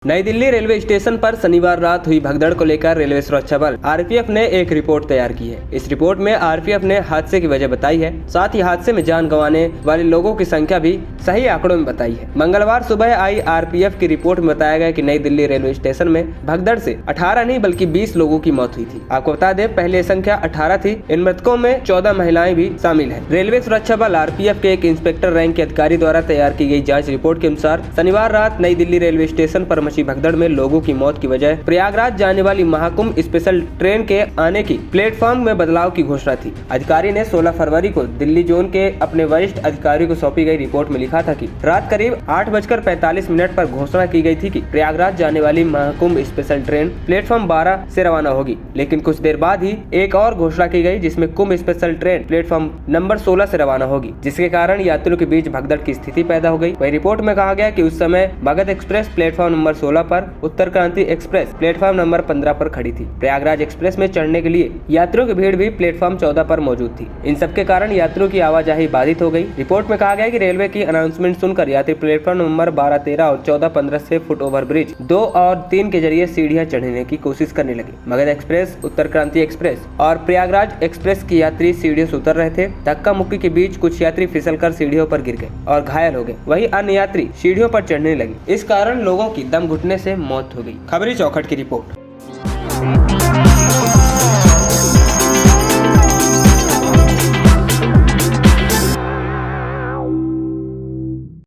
नई Delhi railway station पर शनिवार रात हुई भगदड़ को लेकर रेलवे सुरक्षा बल आरपीएफ ने एक रिपोर्ट तैयार की है। इस रिपोर्ट में आरपीएफ ने हादसे की वजह बताई है, साथ ही हादसे में जान गंवाने वाले लोगों की संख्या भी सही आंकड़ों में बताई है। मंगलवार सुबह आई आरपीएफ की रिपोर्ट में बताया गया कि नई दिल्ली रेलवे स्टेशन में भगदड़ से 18 नहीं बल्कि 20 लोगों की मौत हुई थी। आपको बता दें, पहले संख्या 18 थी। इन मृतकों में 14 महिलाएं भी शामिल है। रेलवे सुरक्षा बल आरपीएफ के एक इंस्पेक्टर रैंक के अधिकारी द्वारा तैयार की गई जाँच रिपोर्ट के अनुसार शनिवार रात नई दिल्ली रेलवे स्टेशन पर मची भगदड़ में लोगों की मौत की वजह प्रयागराज जाने वाली महाकुंभ स्पेशल ट्रेन के आने की प्लेटफॉर्म में बदलाव की घोषणा थी। अधिकारी ने 16 फरवरी को दिल्ली जोन के अपने वरिष्ठ अधिकारियों को सौंपी गई रिपोर्ट में लिखा था कि रात करीब 8:45 पर घोषणा की गई थी कि प्रयागराज जाने वाली महाकुंभ स्पेशल ट्रेन प्लेटफॉर्म 12 से रवाना होगी। लेकिन कुछ देर बाद ही एक और घोषणा की गई जिसमें कुंभ स्पेशल ट्रेन प्लेटफॉर्म नंबर 16 से रवाना होगी, जिसके कारण यात्रियों के बीच भगदड़ की स्थिति पैदा हो गई। वही रिपोर्ट में कहा गया कि उस समय मगध एक्सप्रेस प्लेटफॉर्म नंबर 16 पर, उत्तर क्रांति एक्सप्रेस प्लेटफॉर्म नंबर 15 पर खड़ी थी। प्रयागराज एक्सप्रेस में चढ़ने के लिए यात्रियों की भीड़ भी प्लेटफॉर्म 14 पर मौजूद थी। इन सब के कारण यात्रियों की आवाजाही बाधित हो गई। रिपोर्ट में कहा गया कि रेलवे की अनाउंसमेंट सुनकर यात्री प्लेटफॉर्म नंबर 12, 13 और 14, 15 से फुट ओवर ब्रिज 2 और 3 के जरिए सीढ़ियां चढ़ने की कोशिश करने लगे। मगध एक्सप्रेस, उत्तर क्रांति एक्सप्रेस और प्रयागराज एक्सप्रेस की यात्री सीढ़ियों से उतर रहे थे। धक्का मुक्की के बीच कुछ यात्री फिसलकर सीढ़ियों पर गिर गए और घायल हो गए। वहीं अन्य यात्री सीढ़ियों पर चढ़ने लगे। इस कारण लोगों की दम घुटने से मौत हो गई। खबरी चौखट की रिपोर्ट।